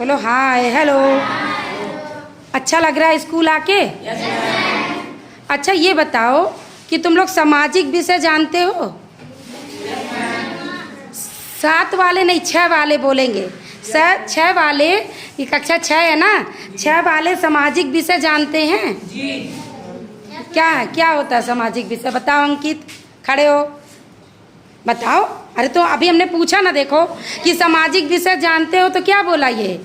बोलो hi hello. अच्छा लग रहा है स्कूल आके? अच्छा ये बताओ कि तुम लोग सामाजिक विषय जानते हो? 7 वाले नहीं 6 वाले बोलेंगे। 6 वाले, ये कक्षा 6 है ना, 6 वाले सामाजिक विषय जानते हैं? क्या होता है सामाजिक विषय? बताओ अंकित, खड़े हो बताओ। अरे तो अभी हमने पूछा ना, देखो कि सामाजिक विषय जानते हो तो क्या बोला? ये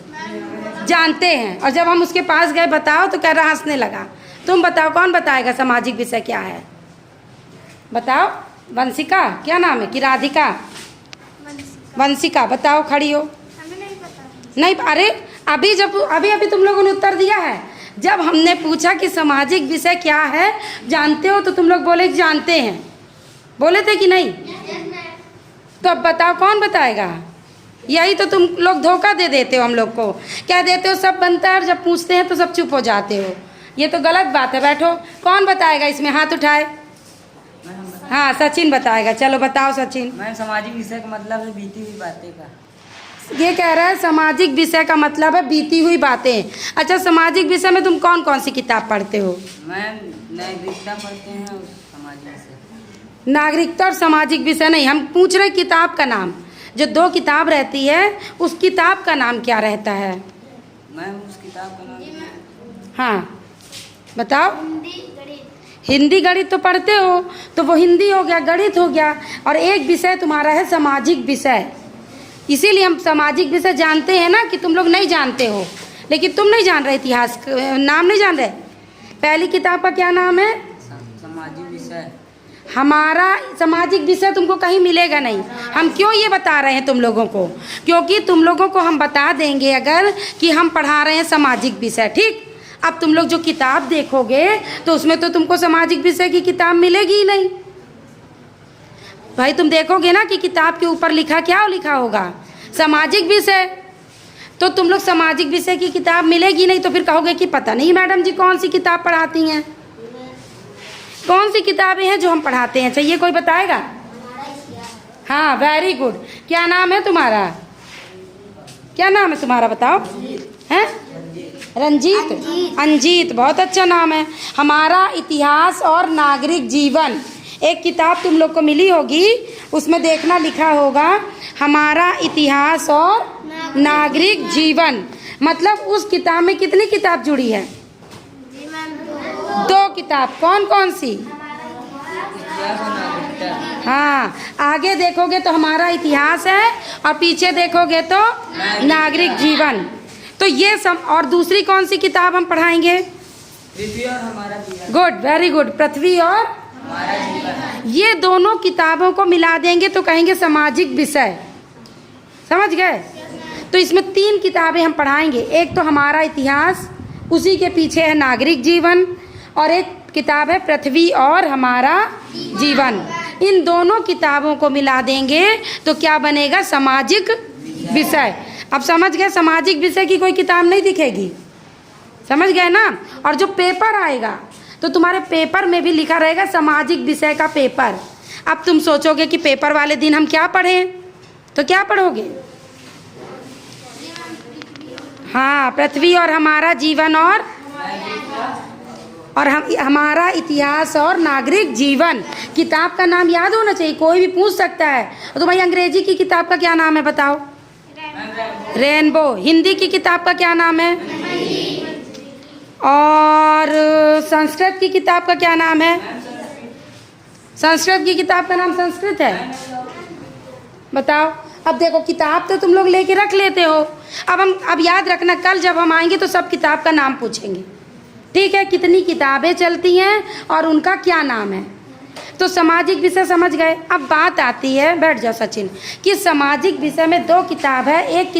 जानते हैं। और जब हम उसके पास गए बताओ तो कह रहा, हंसने लगा। तुम बताओ कौन बताएगा सामाजिक विषय क्या है? बताओ। वंशिका, क्या नाम है? कि राधिका? वंशिका बताओ, खड़ी हो। हमें नहीं पता। नहीं, अरे अभी तुम लोगों ने उत्तर दिया है। जब हमने पूछा कि सामाजिक विषय क्या है, जानते हो, तो तुम लोग बोले जानते हैं। बोले थे कि नहीं? तो अब बताओ कौन बताएगा? यही तो तुम लोग धोखा दे देते हो हम लोग को। क्या देते हो? सब बनता है और जब पूछते हैं तो सब चुप हो जाते हो। ये तो गलत बात है। बैठो, कौन बताएगा इसमें? हाथ उठाए। हाँ, सचिन बताएगा। चलो बताओ सचिन। मैम, सामाजिक विषय का मतलब है बीती हुई बातें का। ये कह रहा है सामाजिक विषय का मतलब है बीती हुई बातें। अच्छा, सामाजिक विषय में तुम कौन कौन सी किताब पढ़ते हो? मैम, नागरिकता पढ़ते हैं और सामाजिक विषय। नागरिकता और सामाजिक विषय नहीं, हम पूछ रहे किताब का नाम। जो 2 किताब रहती है उस किताब का नाम क्या रहता है? मैम, उस किताब का नाम हाँ बताओ। हिंदी गणित। हिंदी गणित तो पढ़ते हो, तो वो हिंदी हो गया, गणित हो गया, और एक विषय तुम्हारा है सामाजिक विषय। इसीलिए हम सामाजिक विषय जानते हैं ना, कि तुम लोग नहीं जानते हो। लेकिन तुम नहीं जान रहे इतिहास, नाम नहीं जान रहे। पहली किताब का क्या नाम है? सामाजिक विषय। हमारा सामाजिक विषय तुमको कहीं मिलेगा नहीं। हम क्यों ये बता रहे हैं तुम लोगों को? क्योंकि तुम लोगों को हम बता देंगे अगर कि हम पढ़ा रहे हैं सामाजिक विषय, ठीक। अब तुम लोग जो किताब देखोगे तो उसमें तो तुमको सामाजिक विषय की किताब मिलेगी ही नहीं। भाई तुम देखोगे ना कि किताब के ऊपर क्या लिखा होगा? सामाजिक विषय। तो तुम लोग सामाजिक विषय की किताब मिलेगी नहीं, तो फिर कहोगे कि पता नहीं मैडम जी कौन सी किताब पढ़ाती हैं, कौन सी किताबें हैं जो हम पढ़ाते हैं। चाहिए कोई बताएगा? हाँ, वेरी गुड। क्या नाम है तुम्हारा? क्या नाम है तुम्हारा बताओ? हैं? रंजीत? अंजीत, बहुत अच्छा नाम है। हमारा इतिहास और नागरिक जीवन, एक किताब तुम लोग को मिली होगी, उसमें देखना लिखा होगा हमारा इतिहास और नागरिक जीवन। मतलब उस किताब में कितनी किताब जुड़ी है? 2 किताब। कौन कौन सी? इतिहास और नागरिकता। हाँ, आगे देखोगे तो हमारा इतिहास है और पीछे देखोगे तो नागरिक जीवन। तो ये सब। और दूसरी कौन सी किताब हम पढ़ाएंगे? पृथ्वी और हमारा जीवन। Good, very good. पृथ्वी और हमारा जीवन। ये दोनों किताबों को मिला देंगे तो कहेंगे सामाजिक विषय। समझ गए? तो इसमें 3 किताबें हम पढ़ाएंगे। एक तो हमारा इतिहास, उसी के पीछे है नागरिक जीवन, और एक किताब है पृथ्वी और हमारा जीवन। इन दोनों किताबों को मिला देंगे तो क्या बनेगा? सामाजिक विषय। अब समझ गए? सामाजिक विषय की कोई किताब नहीं दिखेगी। समझ गए ना? और जो पेपर आएगा तो तुम्हारे पेपर में भी लिखा रहेगा सामाजिक विषय का पेपर। अब तुम सोचोगे कि पेपर वाले दिन हम क्या पढ़ें, तो क्या पढ़ोगे? हाँ, पृथ्वी और हमारा जीवन और हमारा इतिहास और नागरिक जीवन। किताब का नाम याद होना चाहिए, कोई भी पूछ सकता है। तो भाई अंग्रेजी की किताब का क्या नाम है बताओ? रेनबो। हिंदी की किताब का क्या नाम है? और संस्कृत की किताब का क्या नाम है? संस्कृत की किताब का नाम संस्कृत है। बताओ। अब देखो, किताब तो तुम लोग लेके रख लेते हो। अब याद रखना, कल जब हम आएंगे तो सब किताब का नाम पूछेंगे, ठीक है? कितनी किताबें चलती हैं और उनका क्या नाम है। तो सामाजिक विषय समझ गए। अब बात आती है, बैठ जाओ सचिन, कि सामाजिक विषय में 2 किताब है। एक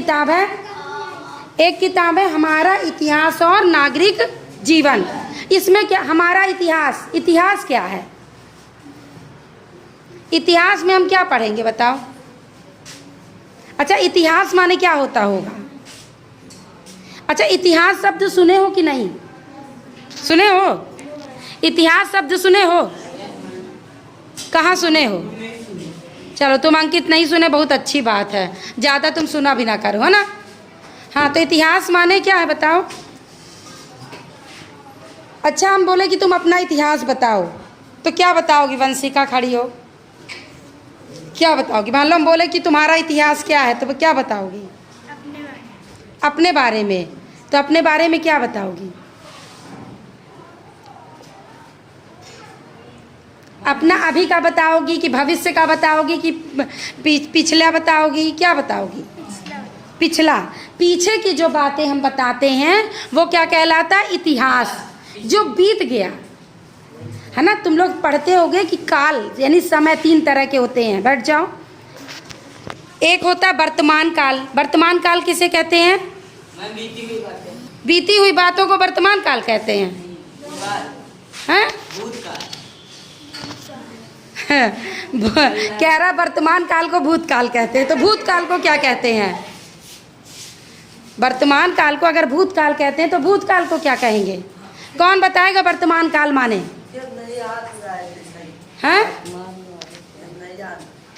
किताब है हमारा इतिहास और नागरिक जीवन। इसमें क्या हमारा इतिहास क्या है? इतिहास में हम क्या पढ़ेंगे बताओ? अच्छा, इतिहास माने क्या होता होगा? अच्छा, इतिहास शब्द सुने हो कि नहीं सुने हो? इतिहास शब्द सुने हो? कहाँ सुने हो? चलो, तुम अंकित नहीं सुने, बहुत अच्छी बात है। ज़्यादा तुम सुना भी ना करो, है ना? हाँ, तो इतिहास माने क्या है बताओ। अच्छा, हम बोले कि तुम अपना इतिहास बताओ, तो क्या बताओगी? वंशिका खड़ी हो, क्या बताओगी? मान लो हम बोले कि तुम्हारा इतिहास क्या है, तो क्या बताओगी? अपने बारे में। अपने बारे में। तो अपने बारे में क्या बताओगी? अपना अभी का बताओगी कि भविष्य का बताओगी कि पिछला बताओगी? क्या बताओगी? पिछला। पीछे की जो बातें हम बताते हैं वो क्या कहलाता है? इतिहास, जो बीत गया है ना। तुम लोग पढ़ते होगे कि काल यानी समय 3 तरह के होते हैं। बैठ जाओ। एक होता है वर्तमान काल। वर्तमान काल किसे कहते हैं? बीती हुई बातों को वर्तमान काल कहते हैं। हैं? कह रहा वर्तमान काल को भूतकाल कहते हैं। तो भूतकाल को क्या कहते हैं? वर्तमान काल को अगर भूतकाल कहते हैं तो भूतकाल को क्या कहेंगे? कौन बताएगा वर्तमान काल माने? हैं?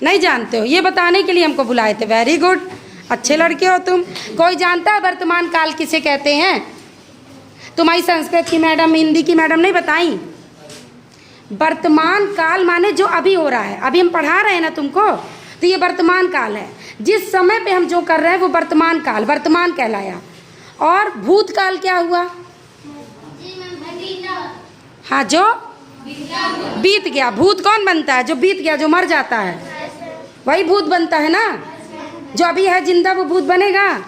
नहीं जानते हो? ये बताने के लिए हमको बुलाए थे। वेरी गुड, अच्छे लड़के हो तुम। कोई जानता है वर्तमान काल किसे कहते हैं? तुम्हारी संस्कृत की मैडम, हिंदी की मैडम नहीं बताई? वर्तमान काल माने जो अभी हो रहा है। अभी हम पढ़ा रहे हैं ना तुमको, तो ये वर्तमान काल है। जिस समय पे हम जो कर रहे हैं वो वर्तमान काल, वर्तमान कहलाया। और भूतकाल क्या हुआ? हाँ, जो बीत गया। भूत कौन बनता है? जो बीत गया, जो मर जाता है, वही भूत बनता है ना। जो अभी है जिंदा वो भूत बनेगा?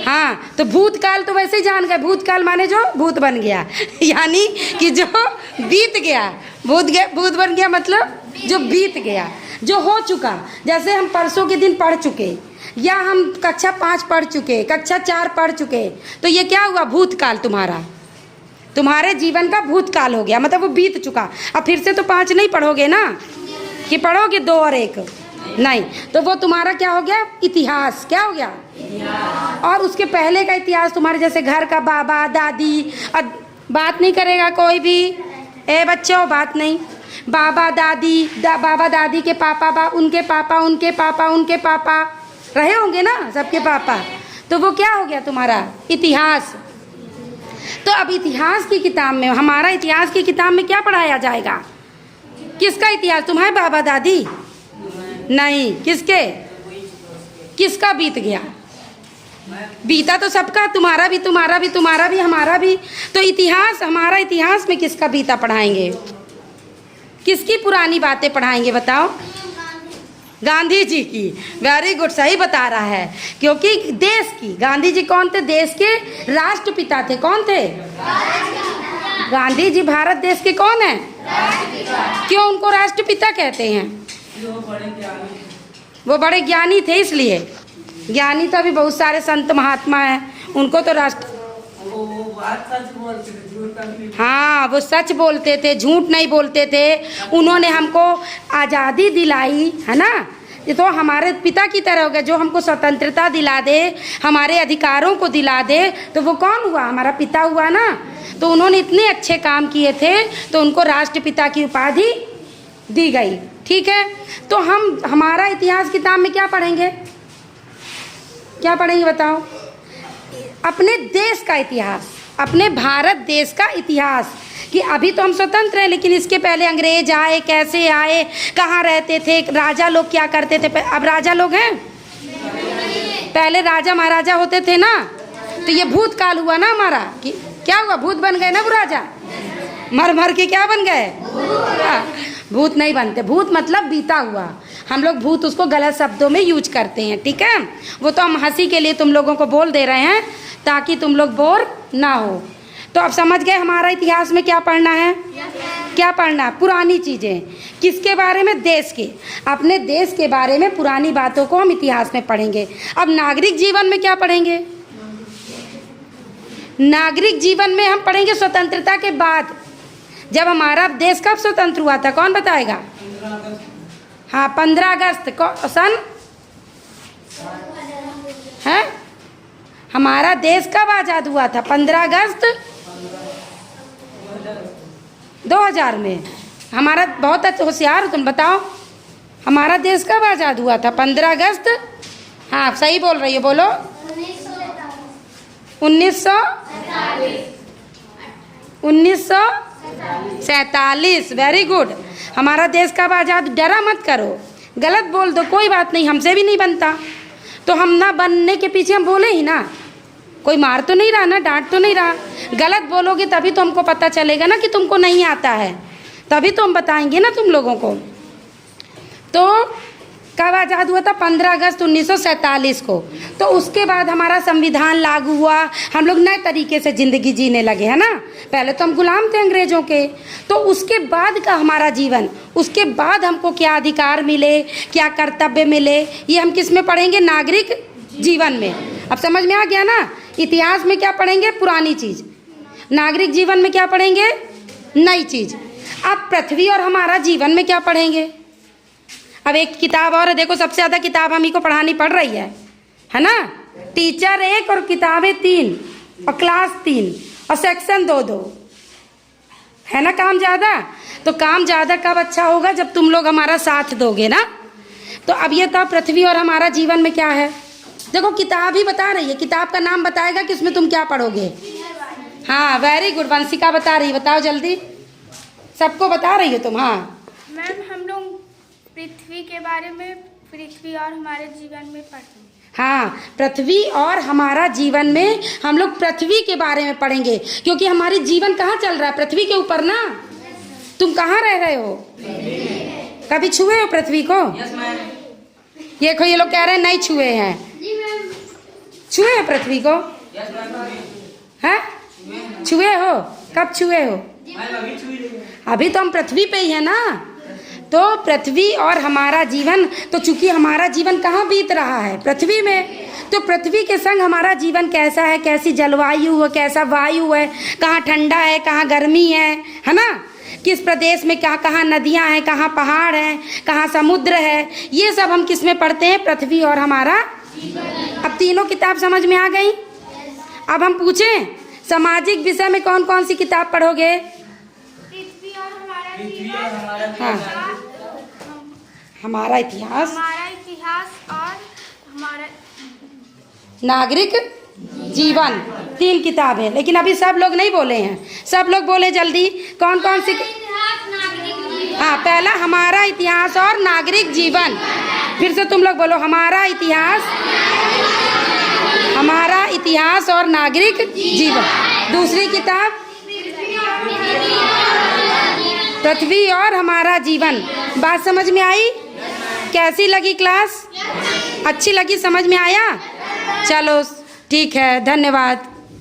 हाँ, तो भूतकाल तो वैसे ही जान गए। भूतकाल माने जो भूत बन गया यानी कि जो बीत गया। भूत बन गया मतलब जो बीत गया, जो हो चुका। जैसे हम परसों के दिन पढ़ चुके, या हम कक्षा 5 पढ़ चुके, कक्षा 4 पढ़ चुके, तो ये क्या हुआ? भूतकाल। तुम्हारे जीवन का भूतकाल हो गया, मतलब वो बीत चुका। अब फिर से तो 5 नहीं पढ़ोगे ना, कि पढ़ोगे 2 और 1 नहीं, तो वो तुम्हारा क्या हो गया? इतिहास। क्या हो गया? और उसके पहले का इतिहास तुम्हारे जैसे घर का बाबा दादी। बात नहीं करेगा कोई भी? ए बच्चों, बात नहीं। बाबा दादी के पापा, उनके पापा, उनके पापा, उनके पापा रहे होंगे ना, सबके पापा। तो वो क्या हो गया? तुम्हारा इतिहास। तो अब इतिहास की किताब में, हमारा इतिहास की किताब में क्या पढ़ाया जाएगा? किसका इतिहास? तुम्हारे बाबा दादी? नहीं, किसके? किसका बीत गया? बीता तो सबका, तुम्हारा भी, तुम्हारा भी, तुम्हारा भी, हमारा भी। तो इतिहास, हमारा इतिहास में किसका बीता पढ़ाएंगे? किसकी पुरानी बातें पढ़ाएंगे बताओ? गांधी जी की। वेरी गुड, सही बता रहा है। क्योंकि देश की, गांधी जी कौन थे? देश के राष्ट्रपिता थे। कौन थे? गांधी जी भारत देश के कौन है? क्यों उनको राष्ट्रपिता कहते हैं? वो बड़े ज्ञानी थे, इसलिए। ज्ञानी तो अभी बहुत सारे संत महात्मा हैं, उनको तो हाँ, वो सच बोलते थे, झूठ नहीं बोलते थे। उन्होंने हमको आज़ादी दिलाई है ना। ये तो हमारे पिता की तरह हो गया, जो हमको स्वतंत्रता दिला दे, हमारे अधिकारों को दिला दे, तो वो कौन हुआ? हमारा पिता हुआ ना। तो उन्होंने इतने अच्छे काम किए थे, तो उनको राष्ट्रपिता की उपाधि दी गई। ठीक है, तो हम हमारा इतिहास किताब में क्या पढ़ेंगे? क्या पढ़ेंगे बताओ? अपने देश का इतिहास, अपने भारत देश का इतिहास, कि अभी तो हम स्वतंत्र हैं, लेकिन इसके पहले अंग्रेज आए, कैसे आए, कहाँ रहते थे, राजा लोग क्या करते थे। अब राजा लोग हैं? पहले राजा महाराजा होते थे ना। तो ये भूतकाल हुआ ना हमारा, कि क्या हुआ? भूत बन गए ना वो राजा, मर मर के क्या बन गए? भूत नहीं बनते। भूत मतलब बीता हुआ। हम लोग भूत उसको गलत शब्दों में यूज करते हैं। ठीक है, वो तो हम हंसी के लिए तुम लोगों को बोल दे रहे हैं, ताकि तुम लोग बोर ना हो। तो अब समझ गए हमारा इतिहास में क्या पढ़ना है? क्या पढ़ना है? पुरानी चीज़ें। किसके बारे में? देश के। अपने देश के बारे में पुरानी बातों को हम इतिहास में पढ़ेंगे। अब नागरिक जीवन में क्या पढ़ेंगे? नागरिक जीवन में हम पढ़ेंगे स्वतंत्रता के बाद। जब हमारा देश कब स्वतंत्र हुआ था, कौन बताएगा? हाँ, 15 अगस्त सन है। हमारा देश कब आज़ाद हुआ था? 15 अगस्त 2000 में। हमारा बहुत होशियार हो तुम, बताओ हमारा देश कब आज़ाद हुआ था? 15 अगस्त। हाँ, सही बोल रही हो, बोलो। 1947। Very good. हमारा देश कब आज़ाद? डरा मत करो, गलत बोल दो कोई बात नहीं, हमसे भी नहीं बनता। तो हम ना बनने के पीछे हम बोले ही ना, कोई मार तो नहीं रहा ना, डांट तो नहीं रहा। गलत बोलोगे तभी तो हमको पता चलेगा ना कि तुमको नहीं आता है, तभी तो हम बताएंगे ना तुम लोगों को। तो कब आज़ाद हुआ था? 15 अगस्त 1947 को। तो उसके बाद हमारा संविधान लागू हुआ, हम लोग नए तरीके से ज़िंदगी जीने लगे, है ना। पहले तो हम गुलाम थे अंग्रेज़ों के। तो उसके बाद का हमारा जीवन, उसके बाद हमको क्या अधिकार मिले, क्या कर्तव्य मिले, ये हम किस में पढ़ेंगे? नागरिक जीवन में। अब समझ में आ गया ना। इतिहास में क्या पढ़ेंगे? पुरानी चीज़। नागरिक जीवन में क्या पढ़ेंगे? नई चीज़। अब पृथ्वी और हमारा जीवन में क्या पढ़ेंगे? अब एक किताब और है, देखो सबसे ज़्यादा किताब हम ही को पढ़ानी पड़ रही है ना। टीचर 1 और किताबें 3 और क्लास 3 और सेक्शन 2-2, है ना। काम ज़्यादा, तो काम ज़्यादा कब अच्छा होगा? जब तुम लोग हमारा साथ दोगे ना। तो अब ये था पृथ्वी और हमारा जीवन में क्या है। देखो किताब ही बता रही है, किताब का नाम बताएगा कि उसमें तुम क्या पढ़ोगे। हाँ वेरी गुड, वंशिका बता रही है, बताओ जल्दी। सबको बता रही हो तुम। हाँ मैम, हम लोग पृथ्वी के बारे में, पृथ्वी और हमारे जीवन में पढ़ेंगे। हाँ, पृथ्वी और हमारा जीवन में हम लोग पृथ्वी के बारे में पढ़ेंगे, क्योंकि हमारी जीवन कहाँ चल रहा है? पृथ्वी के ऊपर ना। तुम कहाँ रह रहे हो? कभी छुए हो पृथ्वी को? ये लोग कह रहे हैं नहीं छुए हैं। छुए हो पृथ्वी को? हैं? छुए हो? कब छुए हो? अभी तो हम पृथ्वी पे ही है ना। तो पृथ्वी और हमारा जीवन, तो चूंकि हमारा जीवन कहाँ बीत रहा है? पृथ्वी में। तो पृथ्वी के संग हमारा जीवन कैसा है, कैसी जलवायु है, कैसा वायु है, कहाँ ठंडा है, कहाँ गर्मी है ना। किस प्रदेश में क्या, कहाँ नदियाँ हैं, कहाँ पहाड़ हैं, कहाँ समुद्र है, ये सब हम किस में पढ़ते हैं? पृथ्वी और हमारा। अब तीनों किताब समझ में आ गई। अब हम पूछें सामाजिक विषय में कौन कौन सी किताब पढ़ोगे? पृथ्वी और हमारा जीवन, हाँ, हमारा इतिहास, और हमारा नागरिक जीवन, 3 किताब है। लेकिन अभी सब लोग नहीं बोले हैं, सब लोग बोले जल्दी। कौन कौन सी? हाँ, पहला हमारा इतिहास और नागरिक जीवन। फिर से तुम लोग बोलो, हमारा इतिहास, हमारा इतिहास और नागरिक जीवन। दूसरी किताब पृथ्वी और हमारा जीवन। बात समझ में आई? कैसी लगी क्लास? अच्छी लगी? समझ में आया? चलो ठीक है, धन्यवाद।